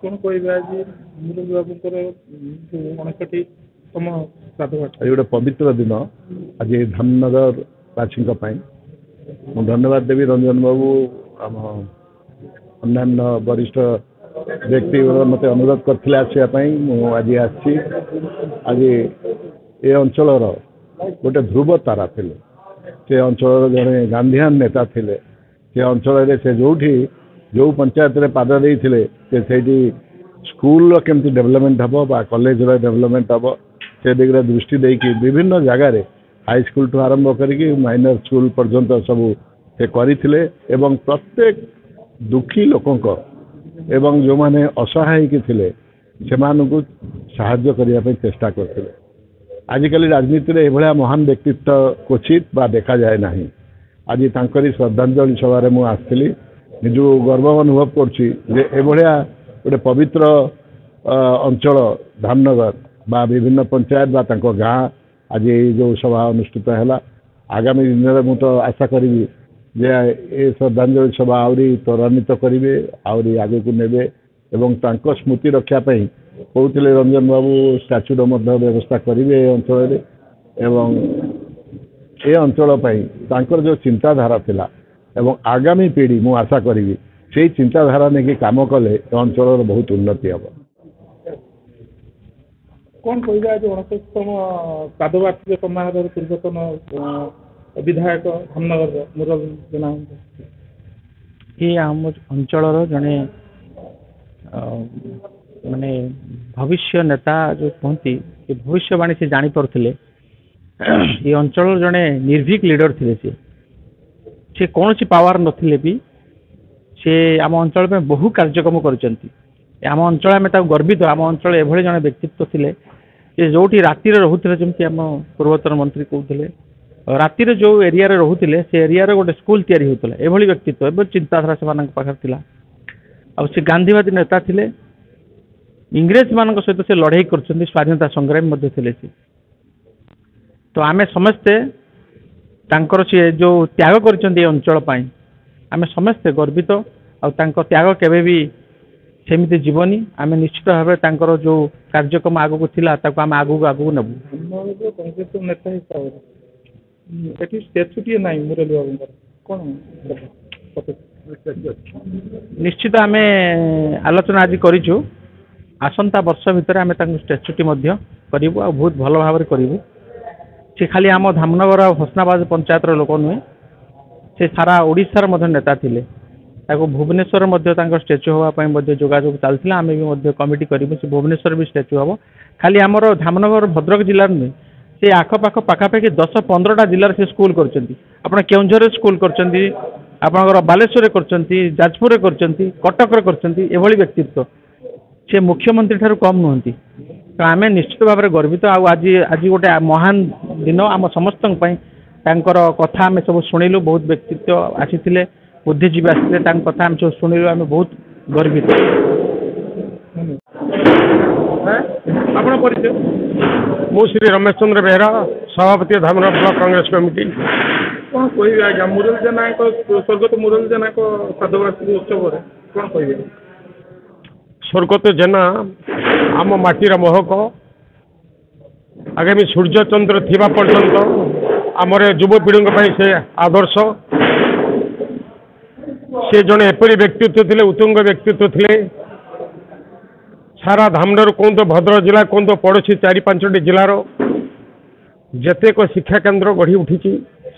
कौन कह मुरली बाबूर 59तम श्राद्धवार्षिक आज गोटे पवित्र दिन आज धामनगर वासी मुझे धन्यवाद देवी रंजन बाबू आम अन्य वरिष्ठ व्यक्ति मत अनुरोध करते आसवाई आज आज ये अंचल गोटे ध्रुव तारा थे से अंचल जड़े गांधीआन नेता थे से अंचल से जो पंचायत रे पाद देते स्कूल केमती डेवलपमेंट हम बा कॉलेज डेवलपमेंट हम से दिगरे दृष्टि देकी विभिन्न जगार हाई स्कूल ठू आरंभ करी माइनर स्कूल पर्यंत सब से करते एवं प्रत्येक दुखी लोक एवं जो माने असहाय थे से साहाय्य करने चेष्टा करते आजिकल राजनीति में यह महान व्यक्तित्व क्वचित बा देखा जाए ना आज तांकरी श्रद्धांजलि सभा मुझे आसती निज गर्व अनुभव करा गोटे पवित्र अंचल धामनगर बा विभिन्न पंचायत बा तांको गाँ आज जो सभा अनुष्ठित है आगामी दिन में मुझे तो आशा करी जे ये श्रद्धांजलि सभा आहरी त्वरान्वित करेंगे आहरी आगे को नेबे एवं तांको स्मृति रक्षापी कहते रंजन बाबू स्टाच्यूर व्यवस्था करेंगे अंचल एवं ये अंचल जो चिंताधारा थिला एवं आगामी पीढ़ी मु आशा करी से चिंताधारा नहीं काम कले अंचल बहुत उन्नति हम कौन कह जो 59तम श्राद्धवार्षिक समारोह पूर्वतन विधायक धामनगर मुरली जेना ये आम अंचल जड़े माने भविष्य नेता जो कहती भविष्यवाणी से जानी पारे ये अंचल जड़े निर्भीक लीडर थे से कौन सी पावर नथिले भी से आम अंचल में बहु कार्यक्रम करम अंचल आम गर्वित आम अंचल एभली जड़े व्यक्तित्व थे ये जो राति रोते जमी आम पूर्वतन मंत्री कहते राति जो एरिया रोते से एरिया गोटे स्कूल या एभली व्यक्तित्व एवं चिंताधारा से पाखे से गांधीवादी नेता थे इंग्रेज मान सहित से लड़ाई कर स्वाधीनता संग्रामी थे तो आमे समस्ते तांकर सी जो त्याग कर अंचल आमे समस्ते गर्वित आ त्याग केबे भी सेमती जीवनी आमे निश्चित भाव तांकर जो कार्यक्रम आगू थिला ताको आमे आगू नेबू कांग्रेस नेता हिसाब से स्टेचुटी ना मुरली बाबू कौन निश्चित आमे आलोचना आज करिछु आसंता वर्ष भितर आमे तांको स्टेचुटी मध्य करिवु आ बहुत भल भाव करिवु से खाली आम धामनगर और हसनाबाद पंचायत लोक नुहे से सारा ओडिशार नेता थिले ताको भुवनेश्वर स्टेच्यू होगापी जोगाजोग चलता आम भी कमिटी करूँ से भुवनेश्वर भी स्टेच्यू हम खाली आमर धामनगर भद्रक जिलार नुहे से आखपाख पाखापाखि 10-15टा जिलार से स्कूल कर केउंझर स्कूल कर बालेश्वर कर जाजपुर कर कटक कर व्यक्तित्व से मुख्यमंत्री ठारू कम नुहति तो आम निश्चित भाव में गर्वित आज आज गोटे महान दिन आम समस्त कथा आम सब शुणिलु बहुत व्यक्तित्व आसी बुद्धिजीवी आसते कथा आम सब शुणिलु आम बहुत गर्वित आपण परिचय मु श्री रमेश चंद्र बेहरा सभापति धामनगर ब्लॉक कांग्रेस कमिटी कौन कह आज्ञा मुरली जेना स्वर्गत मुरली जेना श्राद्धवार्षिक उत्सव कौन कह स्वर्गत जेना आम माटीर महक आगामी सूर्य चंद्र थिबा पर्यंत आमर युवपीढ़ी से आदर्श से जड़े एपरी व्यक्तित्व थे उत्तुंग व्यक्तित्व थे सारा धामनगर कौन तो भद्रक जिला कौन तो पड़ोशी 4-5टी जिलार जेतेक शिक्षा केन्द्र गढ़ी उठी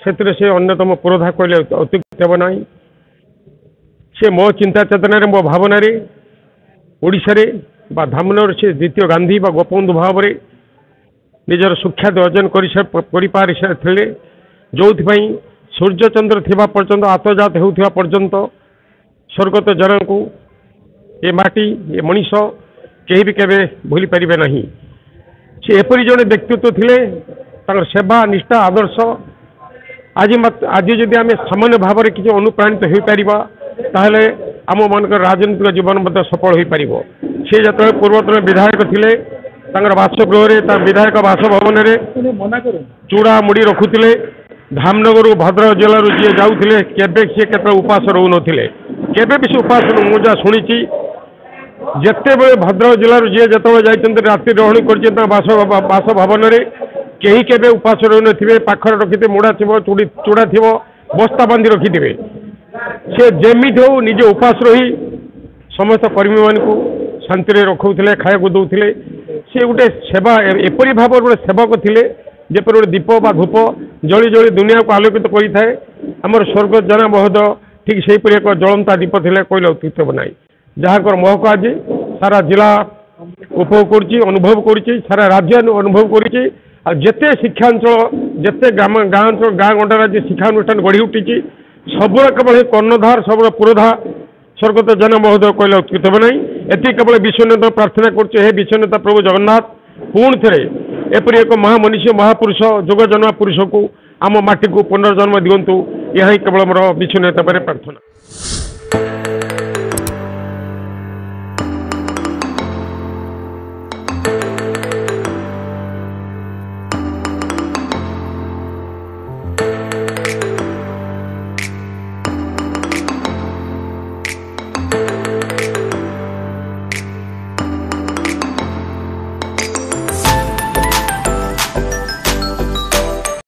से अन्यतम पुरोधा कहले अत्युक्ति हेब ना से मो चिंता चेतना मो भावना ओडिशा रे बा धामनगर से द्वितीय गांधी बा गोपबंधु भाव में निजर सुख्यात अर्जन कर जो सूर्यचंद्र थिबा पर्यंत आत्मजात होउथिबा पर्यंत स्वर्गत जन को ये माटी ये मनीष कहीं भी केबे भूली पारिबे नहीं से एपरी जड़े व्यक्तित्व थे सेवा निष्ठा आदर्श आज जदि आम सामान्य भाव में किसी अनुप्राणित हो पारिबा ताहले आम मान राजनीतिक जीवन मध्य सफल हो पार सी जो पूर्वतन विधायक थे बासगृह विधायक बासभवन चूड़ा मुड़ी रखुले धामनगर भद्रक जिलू जी जाऊे केबे सी के उपास रो नी केबे भी उपास मुझा शुणी ଯେତେବେଳେ ଭଦ୍ରକ ଜିଲ୍ଲାରୁ ଯିଏ ଯେତେବେଳେ ଯାଇଛନ୍ତି ରାତି ରହଣି କରିଛନ୍ତି ତାଙ୍କ ବାସଭବନରେ କେହି କେବେ ଉପାସ ରହୁନଥିବେ। ପାଖରେ ରଖିଥିବେ ମୁଢ଼ା ଥିବ, ଚୁଡ଼ା ଥିବ, ବସ୍ତା ବାନ୍ଧି ରଖିଥିବେ। ସେ ଯେମିତି ହଉ ନିଜେ ଉପାସ ରହି ସମସ୍ତ କର୍ମୀମାନଙ୍କୁ ଶାନ୍ତିରେ ରଖୁଥିଲେ, ଖାଇବାକୁ ଦେଉଥିଲେ। ସେ ଗୋଟେ ସେବା ଏପରି ଭାବରେ ଗୋଟେ ସେବକ ଥିଲେ ଯେପରି ଗୋଟେ ଦୀପ ବା ଧୂପ ଜଳି ଜଳି ଦୁନିଆକୁ ଆଲୋକିତ କରିଥାଏ। ଆମର ସ୍ୱର୍ଗତ ଜେନା ମହୋଦୟ ଠିକ୍ ସେହିପରି ଏକ ଜଳନ୍ତା ଦୀପ ଥିଲେ କହିଲେ ଅତ୍ୟୁକ୍ତି ହେବ ନାହିଁ। ଯାହାଙ୍କର ମହକ ଆଜି ସାରା ଜିଲ୍ଲା ଉପଭୋଗ କରୁଛି, ଅନୁଭବ କରୁଛି, ସାରା ରାଜ୍ୟ ଅନୁଭବ କରୁଛି। ଆଉ ଯେତେ ଶିକ୍ଷାଞ୍ଚଳ, ଯେତେ ଗାଁ ଅଞ୍ଚଳ, ଗାଁ ଗଣ୍ଡାରେ ଆଜି ଶିକ୍ଷାନୁଷ୍ଠାନ ଗଢ଼ି ଉଠିଛି, ସବୁର କେବଳ କର୍ଣ୍ଣଧାର, ସବୁର ପୁରୋଧା ସ୍ୱର୍ଗତ ଜେନା ମହୋଦୟ କହିଲେ ଅତ୍ୟୁକ୍ତି ହେବ ନାହିଁ। ଏତିକି କେବଳ ବିଶ୍ୱନେତା ପ୍ରାର୍ଥନା କରୁଛି, ହେ ବିଶ୍ୱନେତା ପ୍ରଭୁ ଜଗନ୍ନାଥ ପୁଣି ଥରେ ଏପରି ଏକ ମହାମନୀଷୀ, ମହାପୁରୁଷ, ଯୋଗ ଜନ୍ମ ପୁରୁଷକୁ ଆମ ମାଟିକୁ ପୁନର୍ଜନ୍ମ ଦିଅନ୍ତୁ। ଏହା ହିଁ କେବଳ ମୋର ବିଶ୍ୱନେତା ପରେ ପ୍ରାର୍ଥନା।